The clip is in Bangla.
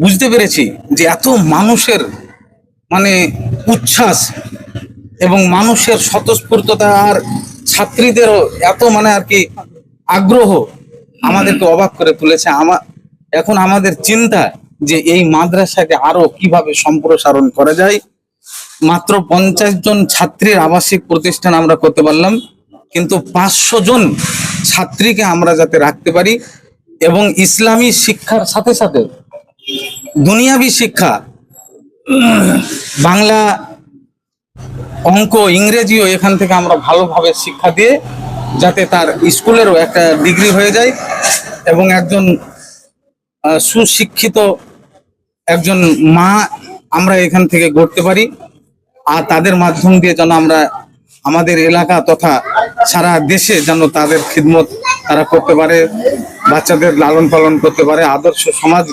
বুঝতে পেরেছি যে এত মানুষের মানে উচ্ছ্বাস এবং মানুষের স্বতঃস্ফূর্ততা আর ছাত্রীদেরও এত মানে আর কি আগ্রহ আমাদেরকে অবাক করে তুলেছে। এখন আমাদের চিন্তা যে এই মাদ্রাসাকে আরো কিভাবে সম্প্রসারণ করা যায়। মাত্র 50 জন ছাত্রীর আবাসিক প্রতিষ্ঠান আমরা করতে পারলাম, কিন্তু 500 জন ছাত্রীকে আমরা যাতে রাখতে পারি এবং ইসলামী শিক্ষার সাথে সাথে দুনিয়াবি শিক্ষা, বাংলা, অঙ্ক, ইংরেজিও এখান থেকে আমরা ভালোভাবে শিক্ষা দিয়ে যাতে তার স্কুলেরও একটা ডিগ্রি হয়ে যায় এবং একজন সুশিক্ষিত একজন মা আমরা এখান থেকে গড়তে পারি। আর তাদের মাধ্যম দিয়ে যেন আমরা আমাদের এলাকা তথা সারা দেশে যেন তাদের খিদমত তারা করতে পারে, বাচ্চাদের লালন পালন করতে পারে, আদর্শ সমাজ